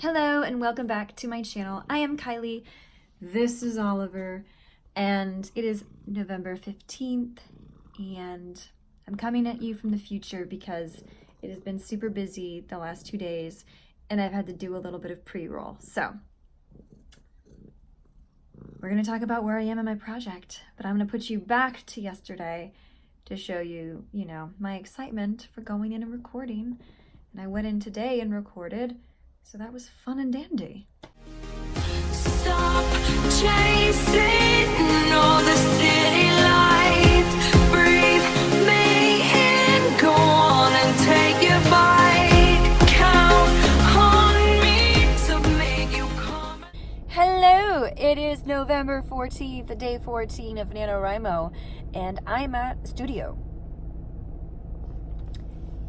Hello and welcome back to my channel. I am Kylie, this is Oliver, and it is November 15th, and I'm coming at you from the future because it has been super busy the last 2 days and I've had to do a little bit of pre-roll. So we're going to talk about where I am in my project, but I'm going to put you back to yesterday to show you, my excitement for going in and recording. And I went in today and recorded. So that was fun and dandy. Stop chasing all the city lights. Breathe me in, go on and take your bite. Count on me to make you come. Hello, it is November 14th, day 14 of NaNoWrimo, and I'm at studio.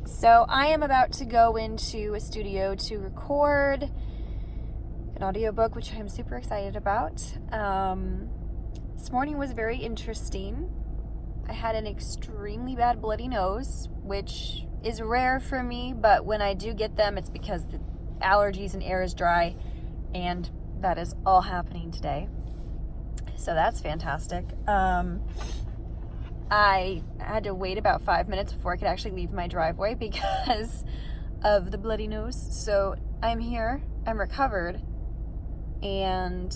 So I am about to go into a studio to record an audiobook, which I'm super excited about. This morning was very interesting. I had an extremely bad bloody nose, which is rare for me, but when I do get them, it's because the allergies and air is dry, and that is all happening today. So that's fantastic. I had to wait about 5 minutes before I could actually leave my driveway because of the bloody nose. So I'm here, I'm recovered, and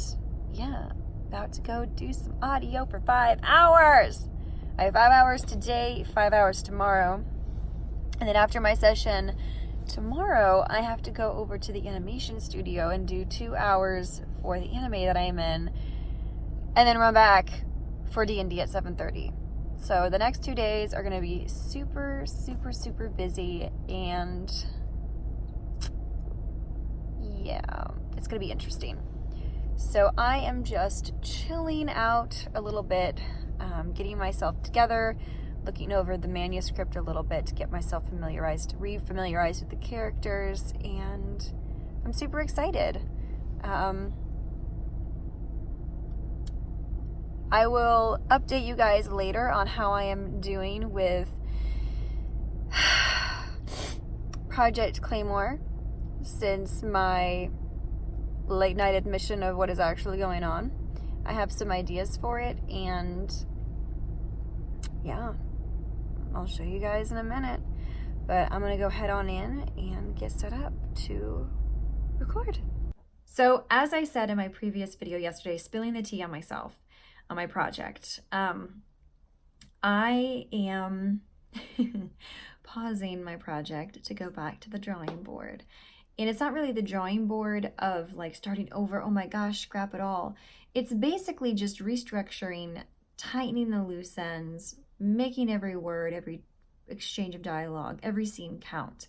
yeah, about to go do some audio for 5 hours. I have 5 hours today, 5 hours tomorrow. And then after my session tomorrow, I have to go over to the animation studio and do 2 hours for the anime that I'm in, and then run back for D&D at 7:30. So the next 2 days are going to be super, super, super busy, and yeah, it's going to be interesting. So I am just chilling out a little bit, getting myself together, looking over the manuscript a little bit to get myself re-familiarized with the characters, and I'm super excited. I will update you guys later on how I am doing with Project Claymore, since my late night admission of what is actually going on. I have some ideas for it, and yeah, I'll show you guys in a minute. But I'm gonna go head on in and get set up to record. So as I said in my previous video yesterday, spilling the tea on myself, on my project, I am pausing my project to go back to the drawing board. And it's not really the drawing board of like starting over, oh my gosh, scrap it all. It's basically just restructuring, tightening the loose ends, making every word, every exchange of dialogue, every scene count,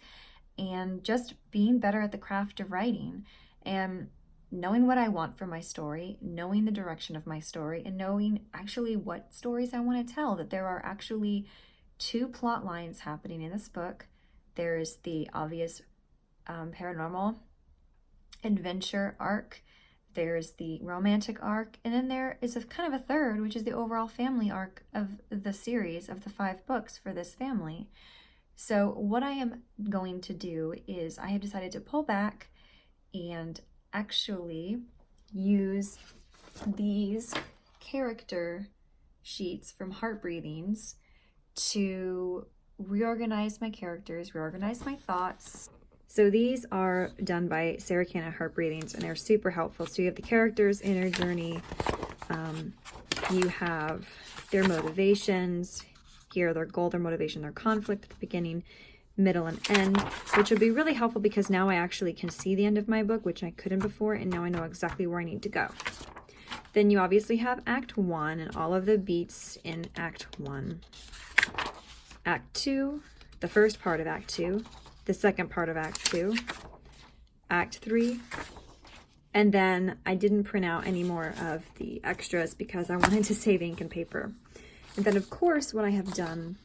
and just being better at the craft of writing, and knowing what I want for my story, knowing the direction of my story, and knowing actually what stories I want to tell. That there are actually 2 plot lines happening in this book. There's the obvious paranormal adventure arc, there's the romantic arc, and then there is a kind of a third, which is the overall family arc of the series of the 5 books for this family. So what I am going to do is I have decided to pull back and actually use these character sheets from Heart Breathings to reorganize my characters, reorganize my thoughts. So these are done by Sarah Cannon Heart Breathings, and they're super helpful. So you have the characters' inner journey, you have their motivations, here their goal, their motivation, their conflict at the beginning, middle, and end, which will be really helpful because now I actually can see the end of my book, which I couldn't before, and now I know exactly where I need to go. Then you obviously have Act 1 and all of the beats in Act 1. Act 2, the first part of Act 2, the second part of Act 2, Act 3, and then I didn't print out any more of the extras because I wanted to save ink and paper. And then of course what I have done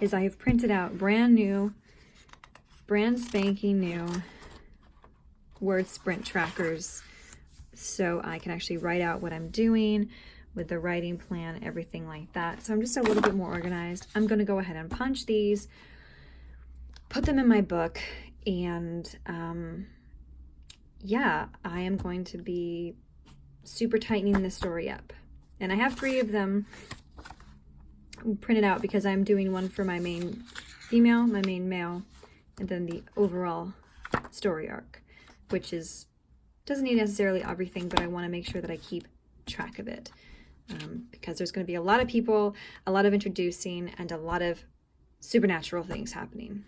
is I have printed out brand spanking new word sprint trackers, so I can actually write out what I'm doing with the writing plan, everything like that. So I'm just a little bit more organized. I'm going to go ahead and punch these, put them in my book, and yeah, I am going to be super tightening this story up. And I have 3 of them printed out because I'm doing one for my main female, my main male, and then the overall story arc, which doesn't need necessarily everything, but I want to make sure that I keep track of it. Because there's going to be a lot of people, a lot of introducing, and a lot of supernatural things happening.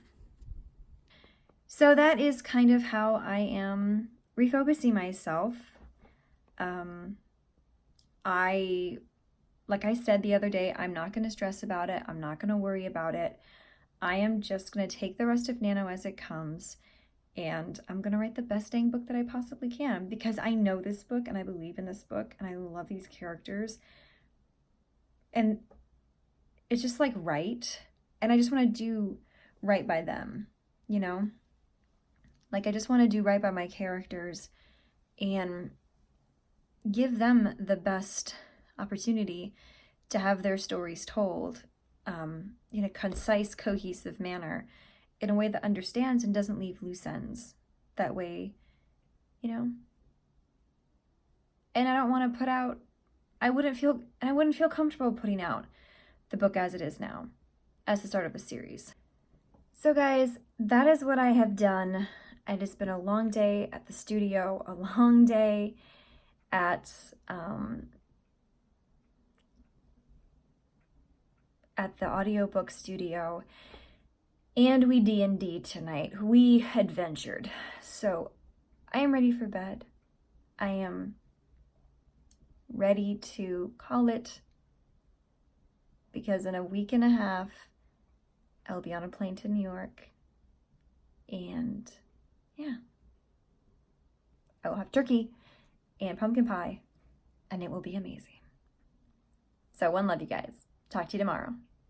So that is kind of how I am refocusing myself. Like I said the other day, I'm not going to stress about it. I'm not going to worry about it. I am just going to take the rest of Nano as it comes, and I'm going to write the best dang book that I possibly can, because I know this book and I believe in this book and I love these characters. And it's just like right. And I just want to do right by them, you know? Like I just want to do right by my characters and give them the best opportunity to have their stories told in a concise, cohesive manner, in a way that understands and doesn't leave loose ends. That way, you know. And I don't want to put out, I wouldn't feel comfortable putting out the book as it is now, as the start of a series. So guys, that is what I have done. And it's been a long day at the studio, a long day at the audiobook studio, and we D&D'd tonight. We adventured. So I am ready for bed. I am ready to call it, because in a week and a half, I'll be on a plane to New York, and yeah, I will have turkey and pumpkin pie, and it will be amazing. So one love, you guys. Talk to you tomorrow.